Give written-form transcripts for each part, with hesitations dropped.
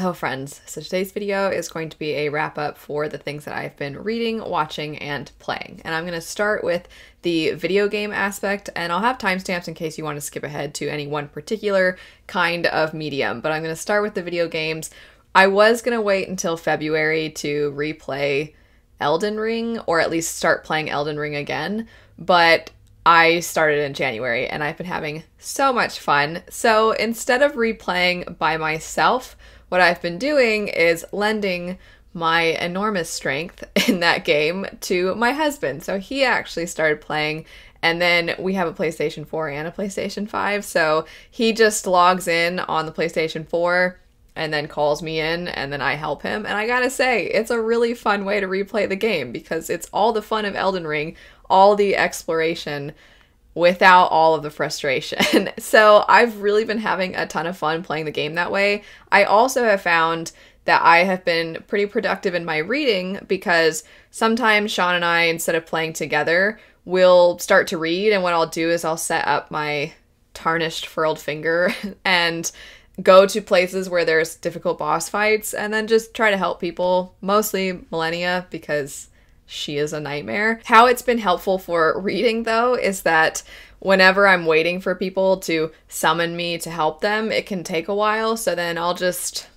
Hello friends, so today's video is going to be a wrap up for the things that I've been reading, watching, and playing. And I'm going to start with the video game aspect, and I'll have timestamps in case you want to skip ahead to any one particular kind of medium, but I'm going to start with the video games. I was going to wait until February to replay Elden Ring, or at least start playing Elden Ring again, but I started in January and I've been having so much fun. So instead of replaying by myself, what I've been doing is lending my enormous strength in that game to my husband. So he actually started playing, and then we have a PlayStation 4 and a PlayStation 5. So he just logs in on the PlayStation 4 and then calls me in, and then I help him. And I gotta say, it's a really fun way to replay the game because it's all the fun of Elden Ring, all the exploration, without all of the frustration. So I've really been having a ton of fun playing the game that way. I also have found that I have been pretty productive in my reading because sometimes Sean and I, instead of playing together, will start to read, and what I'll do is I'll set up my tarnished furled finger and go to places where there's difficult boss fights and then just try to help people, mostly Millennia, because she is a nightmare. How it's been helpful for reading, though, is that whenever I'm waiting for people to summon me to help them, it can take a while, so then I'll just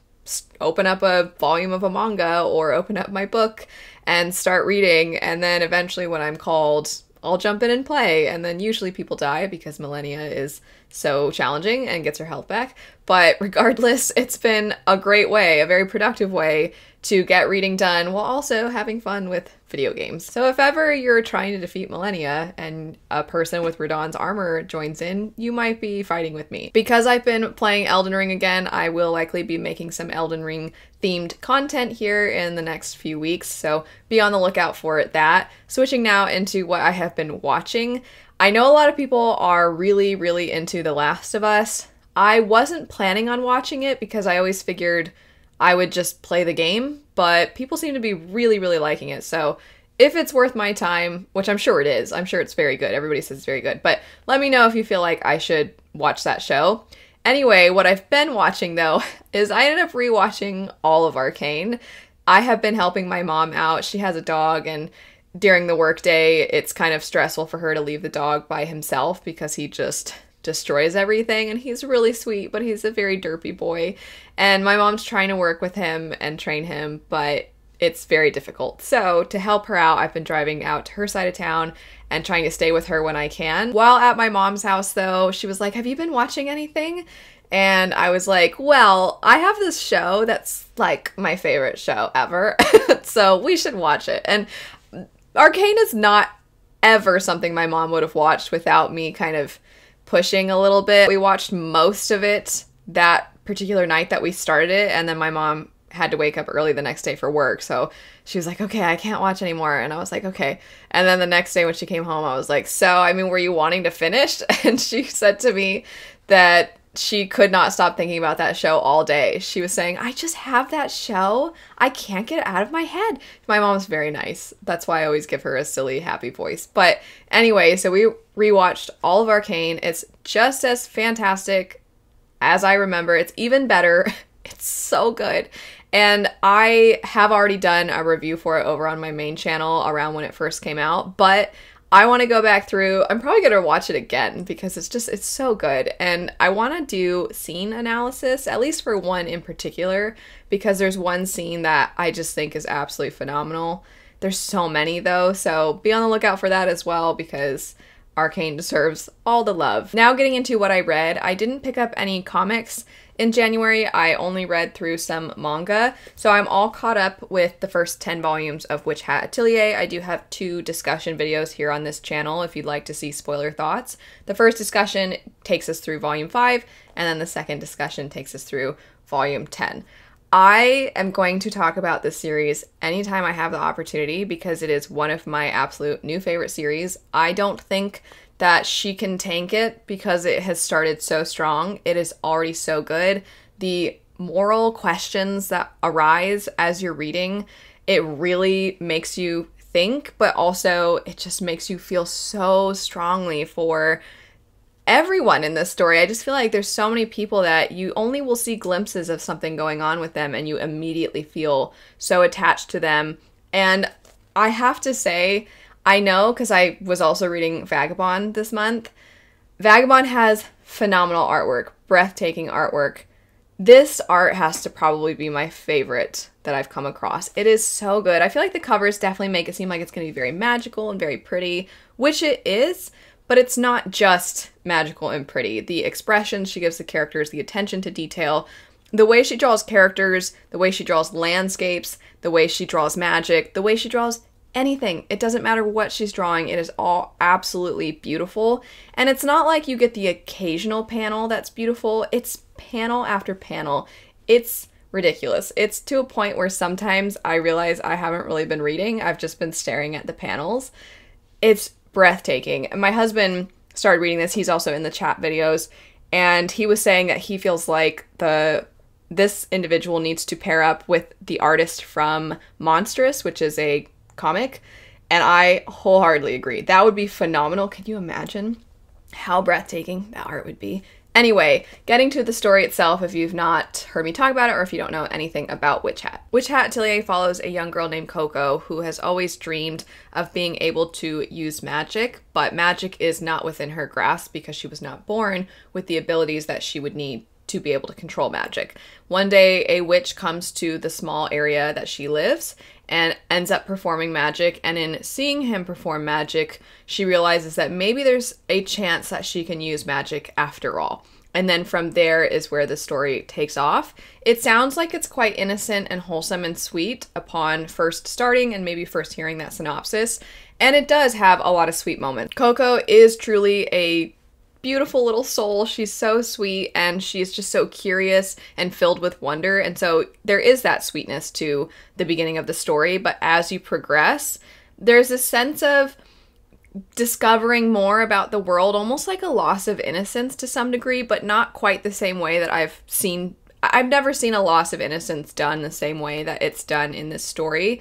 open up a volume of a manga or open up my book and start reading, and then eventually when I'm called, I'll jump in and play, and then usually people die because Millennia is so challenging and gets her health back. But regardless, it's been a great way, a very productive way to get reading done while also having fun with video games. So if ever you're trying to defeat Millennia and a person with Radahn's armor joins in, you might be fighting with me. Because I've been playing Elden Ring again, I will likely be making some Elden Ring themed content here in the next few weeks, so be on the lookout for that. Switching now into what I have been watching. I know a lot of people are really into The Last of Us. I wasn't planning on watching it because I always figured I would just play the game, but people seem to be really liking it. So if it's worth my time, which I'm sure it is, I'm sure it's very good. Everybody says it's very good, but let me know if you feel like I should watch that show. Anyway, what I've been watching though is I ended up rewatching all of Arcane. I have been helping my mom out. She has a dog, and during the workday, it's kind of stressful for her to leave the dog by himself because he just destroys everything, and he's really sweet, but he's a very derpy boy, and my mom's trying to work with him and train him, but it's very difficult. So to help her out, I've been driving out to her side of town and trying to stay with her when I can. While at my mom's house though, she was like, "Have you been watching anything?" And I was like, well, I have this show that's like my favorite show ever, so we should watch it. And Arcane is not ever something my mom would have watched without me kind of pushing a little bit. We watched most of it that particular night that we started it, and then my mom had to wake up early the next day for work, so she was like, "Okay, I can't watch anymore," and I was like, "Okay." And then the next day when she came home, I was like, "So, I mean, were you wanting to finish?" And she said to me that she could not stop thinking about that show all day. She was saying, "I just have that show. I can't get it out of my head." My mom's very nice. That's why I always give her a silly, happy voice. But anyway, so we rewatched all of Arcane. It's just as fantastic as I remember. It's even better. It's so good. And I have already done a review for it over on my main channel around when it first came out, but I want to go back through. I'm probably going to watch it again because it's so good. And I want to do scene analysis, at least for one in particular, because there's one scene that I just think is absolutely phenomenal. There's so many though, so be on the lookout for that as well because Arcane deserves all the love. Now getting into what I read, I didn't pick up any comics in January. I only read through some manga, so I'm all caught up with the first 10 volumes of Witch Hat Atelier. I do have 2 discussion videos here on this channel if you'd like to see spoiler thoughts. The first discussion takes us through volume 5, and then the second discussion takes us through volume 10. I am going to talk about this series anytime I have the opportunity because it is one of my absolute new favorite series. I don't think that she can tank it because it has started so strong. It is already so good. The moral questions that arise as you're reading, it really makes you think, but also it just makes you feel so strongly for everyone in this story. I just feel like there's so many people that you only will see glimpses of something going on with them and you immediately feel so attached to them. And I have to say, I know because I was also reading Vagabond this month. Vagabond has phenomenal artwork, breathtaking artwork. This art has to probably be my favorite that I've come across. It is so good. I feel like the covers definitely make it seem like it's going to be very magical and very pretty, which it is, but it's not just magical and pretty. The expressions she gives the characters, the attention to detail, the way she draws characters, the way she draws landscapes, the way she draws magic, the way she draws anything. It doesn't matter what she's drawing. It is all absolutely beautiful. And it's not like you get the occasional panel that's beautiful. It's panel after panel. It's ridiculous. It's to a point where sometimes I realize I haven't really been reading. I've just been staring at the panels. It's breathtaking. My husband started reading this. He's also in the chat videos. And he was saying that he feels like this individual needs to pair up with the artist from Monstrous, which is a comic, and I wholeheartedly agree. That would be phenomenal. Can you imagine how breathtaking that art would be? Anyway, getting to the story itself, if you've not heard me talk about it or if you don't know anything about Witch Hat. Witch Hat Atelier follows a young girl named Coco who has always dreamed of being able to use magic, but magic is not within her grasp because she was not born with the abilities that she would need to be able to control magic. One day, a witch comes to the small area that she lives and ends up performing magic, and in seeing him perform magic, she realizes that maybe there's a chance that she can use magic after all. And then from there is where the story takes off. It sounds like it's quite innocent and wholesome and sweet upon first starting and maybe first hearing that synopsis, and it does have a lot of sweet moments. Coco is truly a beautiful little soul. She's so sweet and she's just so curious and filled with wonder, and so there is that sweetness to the beginning of the story, but as you progress, there's a sense of discovering more about the world, almost like a loss of innocence to some degree, but not quite the same way that I've never seen a loss of innocence done the same way that it's done in this story.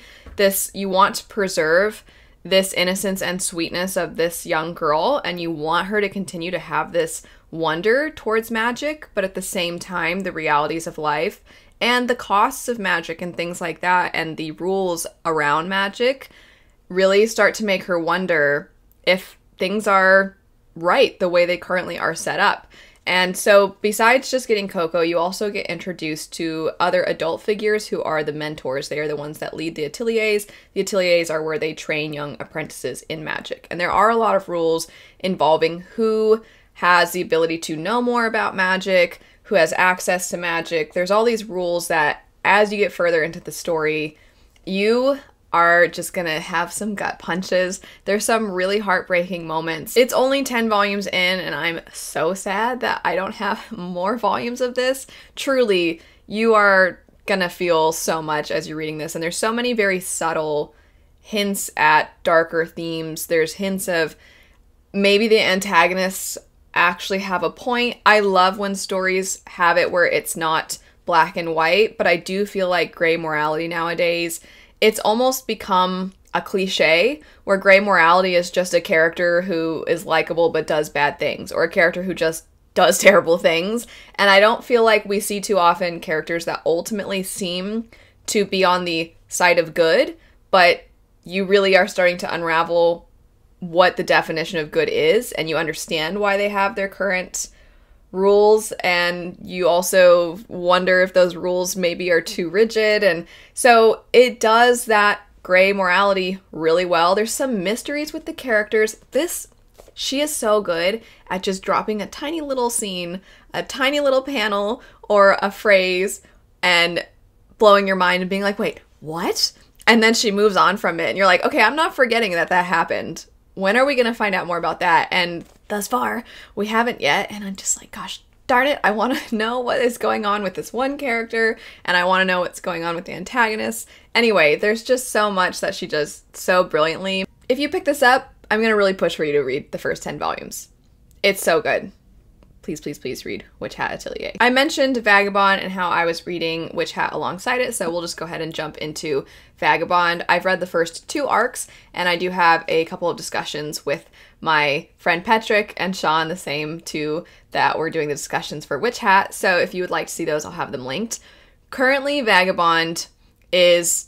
You want to preserve this innocence and sweetness of this young girl, and you want her to continue to have this wonder towards magic, but at the same time, the realities of life and the costs of magic and things like that and the rules around magic really start to make her wonder if things are right the way they currently are set up. And so besides just getting Coco, you also get introduced to other adult figures who are the mentors. They are the ones that lead the ateliers. The ateliers are where they train young apprentices in magic. And there are a lot of rules involving who has the ability to know more about magic, who has access to magic. There's all these rules that as you get further into the story, you are just gonna have some gut punches. There's some really heartbreaking moments. It's only 10 volumes in, and I'm so sad that I don't have more volumes of this. Truly, you are gonna feel so much as you're reading this, and there's so many very subtle hints at darker themes. There's hints of maybe the antagonists actually have a point. I love when stories have it where it's not black and white, but I do feel like gray morality nowadays, it's almost become a cliche where gray morality is just a character who is likable but does bad things, or a character who just does terrible things. And I don't feel like we see too often characters that ultimately seem to be on the side of good, but you really are starting to unravel what the definition of good is, and you understand why they have their current rules, and you also wonder if those rules maybe are too rigid. And so it does that gray morality really well. There's some mysteries with the characters. She is so good at just dropping a tiny little scene, a tiny little panel, or a phrase, and blowing your mind and being like, wait, what? And then she moves on from it, and you're like, okay, I'm not forgetting that happened. When are we going to find out more about that? And thus far, we haven't yet. And I'm just like, gosh darn it, I want to know what is going on with this one character, and I want to know what's going on with the antagonist. Anyway, there's just so much that she does so brilliantly. If you pick this up, I'm going to really push for you to read the first 10 volumes. It's so good. please, please, please read Witch Hat Atelier. I mentioned Vagabond and how I was reading Witch Hat alongside it, so we'll just go ahead and jump into Vagabond. I've read the first 2 arcs, and I do have a couple of discussions with my friend Patrick and Sean, the same 2 that were doing the discussions for Witch Hat, so if you would like to see those, I'll have them linked. Currently, Vagabond is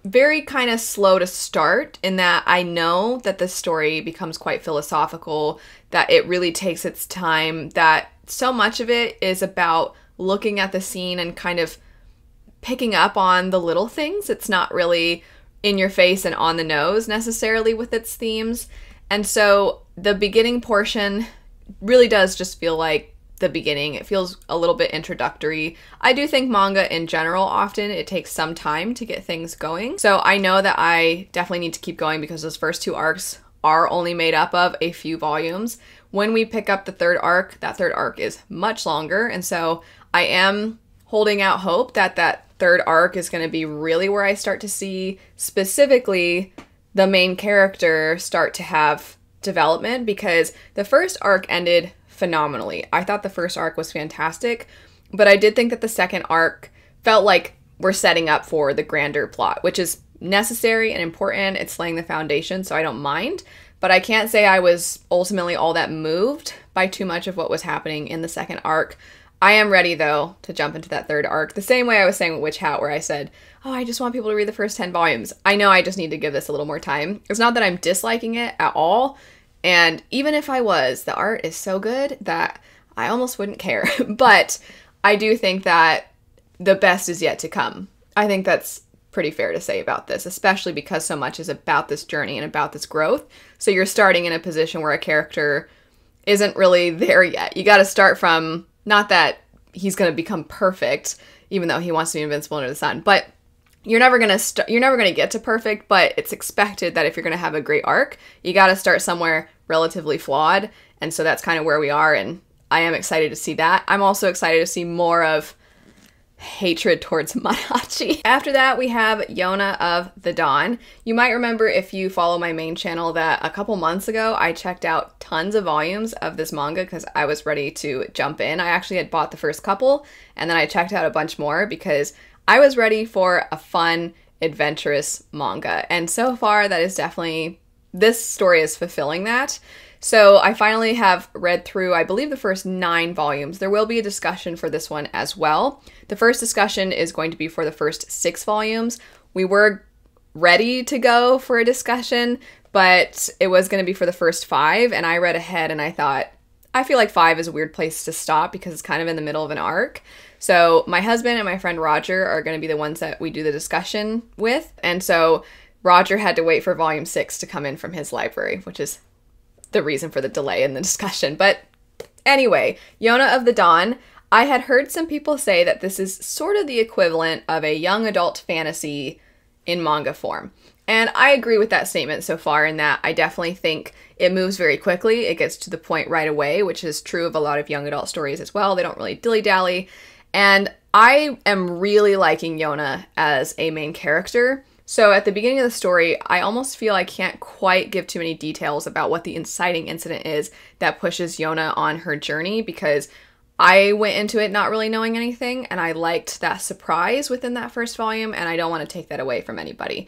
very kind of slow to start in that I know that the story becomes quite philosophical, that it really takes its time, that so much of it is about looking at the scene and kind of picking up on the little things. It's not really in your face and on the nose necessarily with its themes. And so the beginning portion really does just feel like the beginning. It feels a little bit introductory. I do think manga in general, often it takes some time to get things going. So I know that I definitely need to keep going because those first 2 arcs are only made up of a few volumes. When we pick up the 3rd arc, that 3rd arc is much longer. And so I am holding out hope that that 3rd arc is going to be really where I start to see specifically the main character start to have development, because the first arc ended phenomenally. I thought the first arc was fantastic, but I did think that the second arc felt like we're setting up for the grander plot, which is necessary and important. It's laying the foundation, so I don't mind, but I can't say I was ultimately all that moved by too much of what was happening in the second arc. I am ready, though, to jump into that 3rd arc, the same way I was saying with Witch Hat, where I said, oh, I just want people to read the first 10 volumes. I know I just need to give this a little more time. It's not that I'm disliking it at all, and even if I was, the art is so good that I almost wouldn't care. But I do think that the best is yet to come. I think that's pretty fair to say about this, especially because so much is about this journey and about this growth. So you're starting in a position where a character isn't really there yet. You got to start from, not that he's going to become perfect, even though he wants to be invincible under the sun, but you're never going to get to perfect, but it's expected that if you're going to have a great arc, you got to start somewhere relatively flawed. And so that's kind of where we are, and I am excited to see that. I'm also excited to see more of hatred towards Manahachi. After that, we have Yona of the Dawn. You might remember, if you follow my main channel, that a couple months ago I checked out tons of volumes of this manga because I was ready to jump in. I actually had bought the first couple, and then I checked out a bunch more because I was ready for a fun, adventurous manga. And so far, that is definitely, this story is fulfilling that. So I finally have read through, I believe, the first 9 volumes. There will be a discussion for this one as well. The first discussion is going to be for the first 6 volumes. We were ready to go for a discussion, but it was going to be for the first 5, and I read ahead and I thought, I feel like 5 is a weird place to stop because it's kind of in the middle of an arc. So my husband and my friend Roger are going to be the ones that we do the discussion with, and so Roger had to wait for volume 6 to come in from his library, which is the reason for the delay in the discussion. But anyway, Yona of the Dawn, I had heard some people say that this is sort of the equivalent of a young adult fantasy in manga form. And I agree with that statement so far, in that I definitely think it moves very quickly. It gets to the point right away, which is true of a lot of young adult stories as well. They don't really dilly-dally. And I am really liking Yona as a main character. So at the beginning of the story, I almost feel I can't quite give too many details about what the inciting incident is that pushes Yona on her journey, because I went into it not really knowing anything, and I liked that surprise within that first volume, and I don't want to take that away from anybody.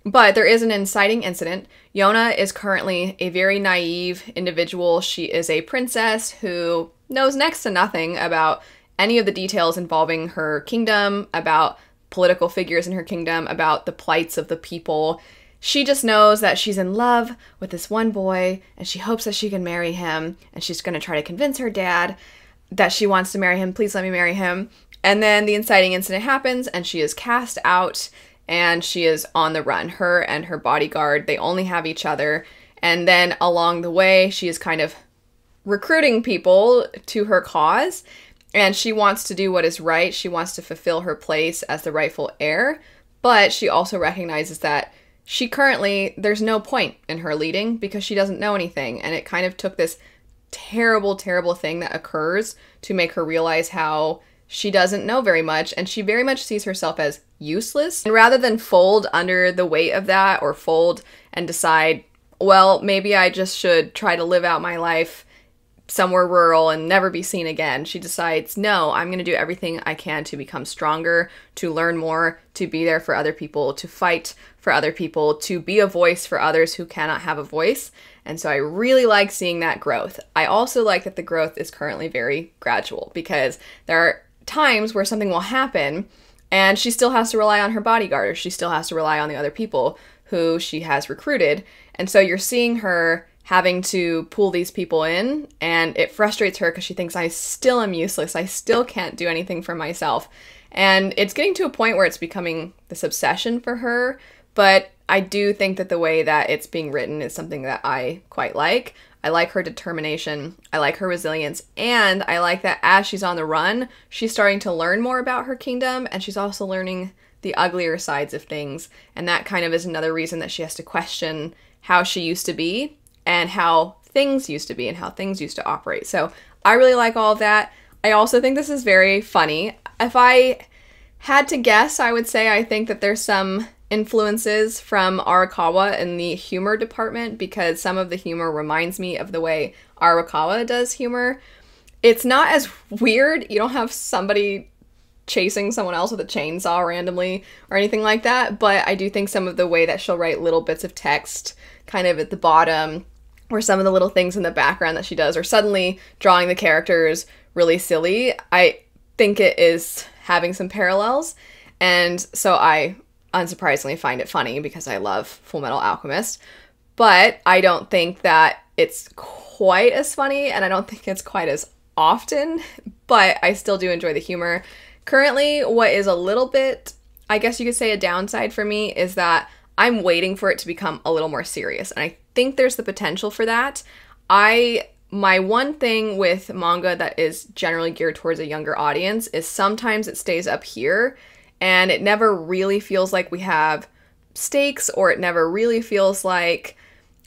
But there is an inciting incident. Yona is currently a very naive individual. She is a princess who knows next to nothing about any of the details involving her kingdom, about political figures in her kingdom, about the plights of the people. She just knows that she's in love with this one boy, and she hopes that she can marry him, and she's going to try to convince her dad that she wants to marry him. Please let me marry him. And then the inciting incident happens, and she is cast out, and she is on the run. Her and her bodyguard, they only have each other. And then along the way, she is kind of recruiting people to her cause, and she wants to do what is right. She wants to fulfill her place as the rightful heir, but she also recognizes that there's no point in her leading because she doesn't know anything, and it kind of took this terrible, terrible thing that occurs to make her realize how she doesn't know very much, and she very much sees herself as useless. And rather than fold under the weight of that, or fold and decide, well, maybe I just should try to live out my life somewhere rural and never be seen again. She decides, no, I'm going to do everything I can to become stronger, to learn more, to be there for other people, to fight for other people, to be a voice for others who cannot have a voice. And so I really like seeing that growth. I also like that the growth is currently very gradual, because there are times where something will happen and she still has to rely on her bodyguard, or she still has to rely on the other people who she has recruited. And so you're seeing her having to pull these people in, and it frustrates her because she thinks, I still am useless. I still can't do anything for myself. And it's getting to a point where it's becoming this obsession for her. But I do think that the way that it's being written is something that I quite like. I like her determination, I like her resilience, and I like that as she's on the run, she's starting to learn more about her kingdom, and she's also learning the uglier sides of things. And that kind of is another reason that she has to question how she used to be, and how things used to be, and how things used to operate. So I really like all of that. I also think this is very funny. If I had to guess, I would say I think that there's some influences from Arakawa in the humor department, because some of the humor reminds me of the way Arakawa does humor. It's not as weird. You don't have somebody chasing someone else with a chainsaw randomly or anything like that, but I do think some of the way that she'll write little bits of text kind of at the bottom, or some of the little things in the background that she does, or suddenly drawing the characters really silly, I think it is having some parallels. And so I unsurprisingly find it funny, because I love Fullmetal Alchemist. But I don't think that it's quite as funny, and I don't think it's quite as often, but I still do enjoy the humor. Currently, what is a little bit, I guess you could say, a downside for me is that I'm waiting for it to become a little more serious, and I think there's the potential for that. My one thing with manga that is generally geared towards a younger audience is sometimes it stays up here, and it never really feels like we have stakes, or it never really feels like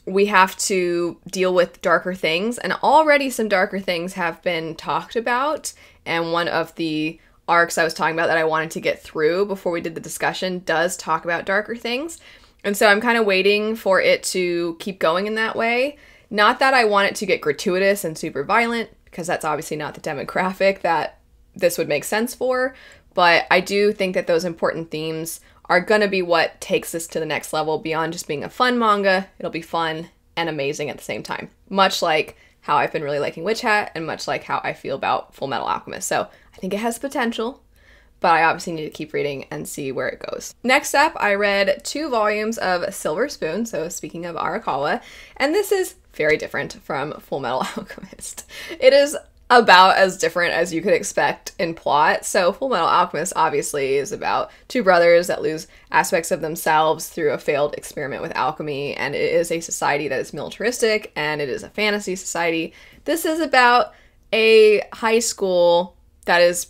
we have to deal with darker things. And already some darker things have been talked about, and one of the arcs I was talking about that I wanted to get through before we did the discussion does talk about darker things. And so I'm kind of waiting for it to keep going in that way. Not that I want it to get gratuitous and super violent, because that's obviously not the demographic that this would make sense for, but I do think that those important themes are going to be what takes this to the next level beyond just being a fun manga. It'll be fun and amazing at the same time, much like how I've been really liking Witch Hat, and much like how I feel about Fullmetal Alchemist. So I think it has potential, but I obviously need to keep reading and see where it goes. Next up, I read 2 volumes of Silver Spoon, so speaking of Arakawa, and this is very different from Fullmetal Alchemist. It is about as different as you could expect in plot. So Fullmetal Alchemist obviously is about 2 brothers that lose aspects of themselves through a failed experiment with alchemy, and it is a society that is militaristic, and it is a fantasy society. This is about a high school that is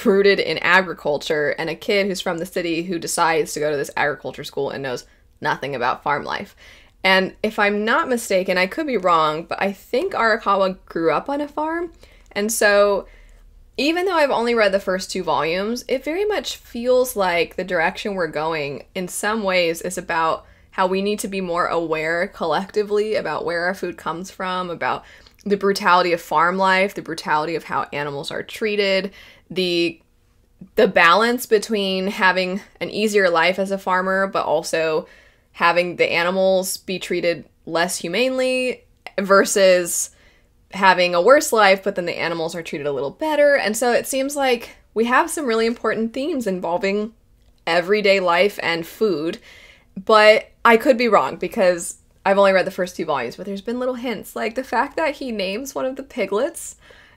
rooted in agriculture, and a kid who's from the city who decides to go to this agriculture school and knows nothing about farm life. And if I'm not mistaken, I could be wrong, but I think Arakawa grew up on a farm. And so even though I've only read the first 2 volumes, it very much feels like the direction we're going in some ways is about how we need to be more aware collectively about where our food comes from, about the brutality of farm life, the brutality of how animals are treated, the balance between having an easier life as a farmer, but also having the animals be treated less humanely versus having a worse life, but then the animals are treated a little better. And so it seems like we have some really important themes involving everyday life and food, but I could be wrong because I've only read the first 2 volumes, but there's been little hints, like the fact that he names one of the piglets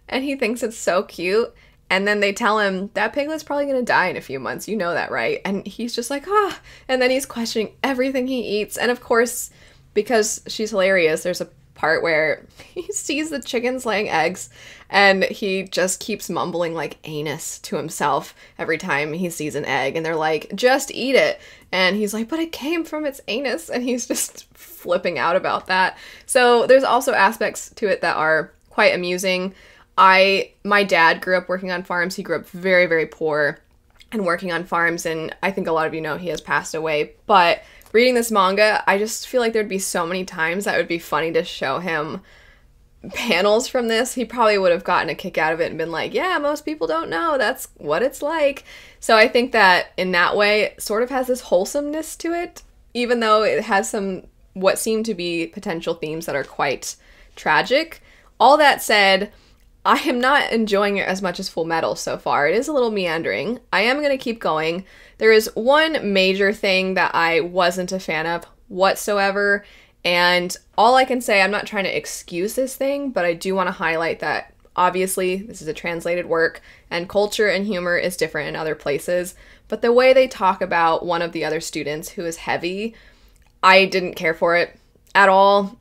and he thinks it's so cute. And then they tell him, that piglet's probably going to die in a few months. You know that, right? And he's just like, ah. And then he's questioning everything he eats. And of course, because she's hilarious, there's a part where he sees the chickens laying eggs and he just keeps mumbling like anus to himself every time he sees an egg. And they're like, just eat it. And he's like, but it came from its anus. And he's just flipping out about that. So there's also aspects to it that are quite amusing. My dad grew up working on farms. He grew up very, very poor and working on farms, and I think a lot of you know he has passed away. But reading this manga, I just feel like there'd be so many times that would be funny to show him panels from this, he probably would have gotten a kick out of it and been like, yeah, most people don't know. That's what it's like. So I think that in that way, it sort of has this wholesomeness to it, even though it has some what seem to be potential themes that are quite tragic. All that said, I am not enjoying it as much as Full Metal so far. It is a little meandering. I am going to keep going. There is one major thing that I wasn't a fan of whatsoever, and all I can say, I'm not trying to excuse this thing, but I do want to highlight that obviously this is a translated work, and culture and humor is different in other places, but the way they talk about one of the other students who is heavy, I didn't care for it at all.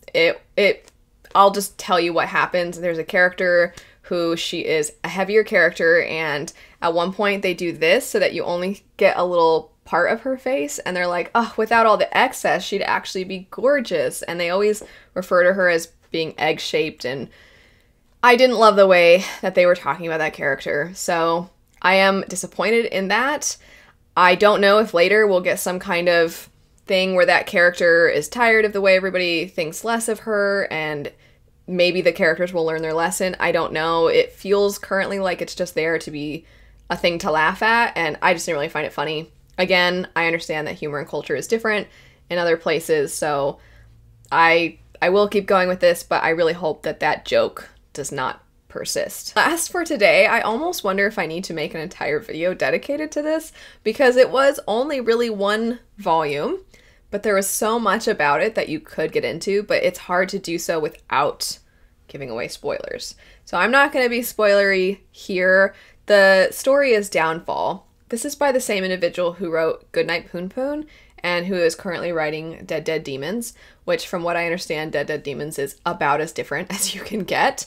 I'll just tell you what happens. There's a character who she is a heavier character, and at one point they do this so that you only get a little part of her face, and they're like, oh, without all the excess, she'd actually be gorgeous, and they always refer to her as being egg-shaped, and I didn't love the way that they were talking about that character, so I am disappointed in that. I don't know if later we'll get some kind of thing where that character is tired of the way everybody thinks less of her, and maybe the characters will learn their lesson. I don't know. It feels currently like it's just there to be a thing to laugh at, and I just didn't really find it funny. Again, I understand that humor and culture is different in other places, so I will keep going with this, but I really hope that that joke does not persist. As for today, I almost wonder if I need to make an entire video dedicated to this, because it was only really one volume, but there was so much about it that you could get into, but it's hard to do so without giving away spoilers. So I'm not going to be spoilery here. The story is Downfall. This is by the same individual who wrote Goodnight Poon Poon and who is currently writing Dead Dead Demons, which from what I understand, Dead Dead Demons is about as different as you can get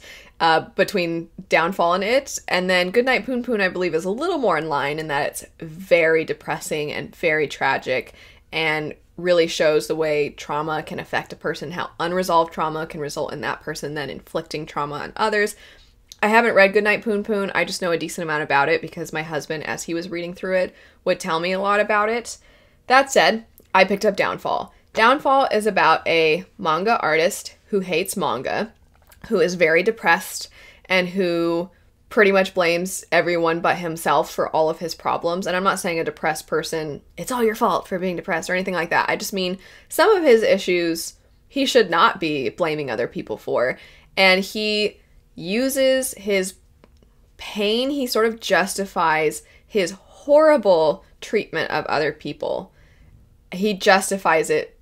between Downfall and it. And then Goodnight Poon Poon, I believe, is a little more in line in that it's very depressing and very tragic and really shows the way trauma can affect a person, how unresolved trauma can result in that person then inflicting trauma on others. I haven't read Goodnight Poon Poon, I just know a decent amount about it because my husband, as he was reading through it, would tell me a lot about it. That said, I picked up Downfall. Downfall is about a manga artist who hates manga, who is very depressed, and who pretty much blames everyone but himself for all of his problems. And I'm not saying a depressed person, it's all your fault for being depressed or anything like that. I just mean some of his issues he should not be blaming other people for. And he uses his pain, he sort of justifies his horrible treatment of other people. He justifies it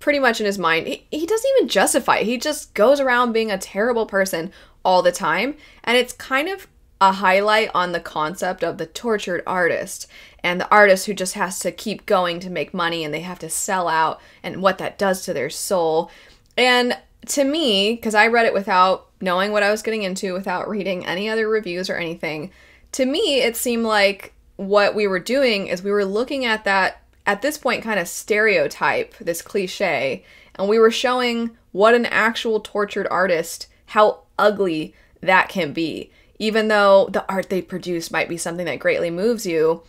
pretty much in his mind. He doesn't even justify it. He just goes around being a terrible person all the time. And it's kind of a highlight on the concept of the tortured artist and the artist who just has to keep going to make money and they have to sell out and what that does to their soul. And to me, because I read it without knowing what I was getting into, without reading any other reviews or anything, to me it seemed like what we were doing is we were looking at that, at this point, kind of stereotype, this cliche, and we were showing what an actual tortured artist, how ugly that can be. Even though the art they produce might be something that greatly moves you,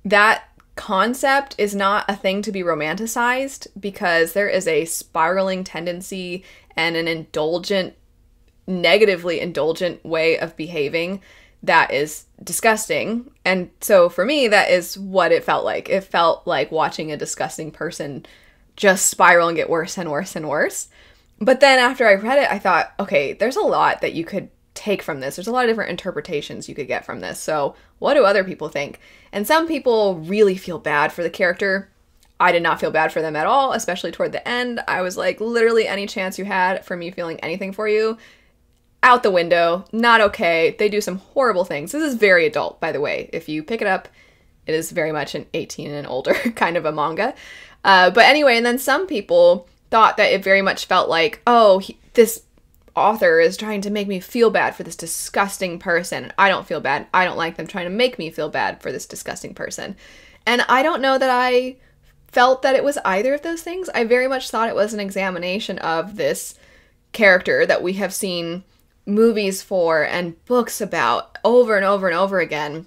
that concept is not a thing to be romanticized because there is a spiraling tendency and an indulgent, negatively indulgent way of behaving that is disgusting. And so for me, that is what it felt like. It felt like watching a disgusting person just spiral and get worse and worse and worse. But then after I read it, I thought, okay, there's a lot that you could take from this. There's a lot of different interpretations you could get from this. So what do other people think? And some people really feel bad for the character. I did not feel bad for them at all, especially toward the end. I was like, literally any chance you had for me feeling anything for you, out the window, not okay. They do some horrible things. This is very adult, by the way. If you pick it up, it is very much an 18 and older kind of a manga. But anyway, and then some people thought that it very much felt like, oh, this author is trying to make me feel bad for this disgusting person. I don't feel bad. I don't like them trying to make me feel bad for this disgusting person. And I don't know that I felt that it was either of those things. I very much thought it was an examination of this character that we have seen movies for and books about over and over and over again.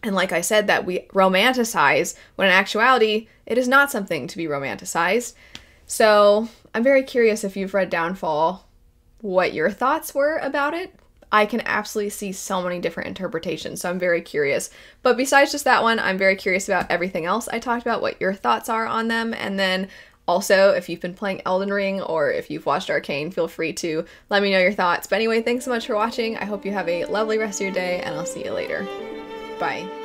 And like I said, that we romanticize when in actuality, it is not something to be romanticized. So I'm very curious if you've read Downfall, what your thoughts were about it. I can absolutely see so many different interpretations, so I'm very curious. But besides just that one, I'm very curious about everything else I talked about, what your thoughts are on them, and then also, if you've been playing Elden Ring or if you've watched Arcane, feel free to let me know your thoughts. But anyway, thanks so much for watching. I hope you have a lovely rest of your day, and I'll see you later. Bye.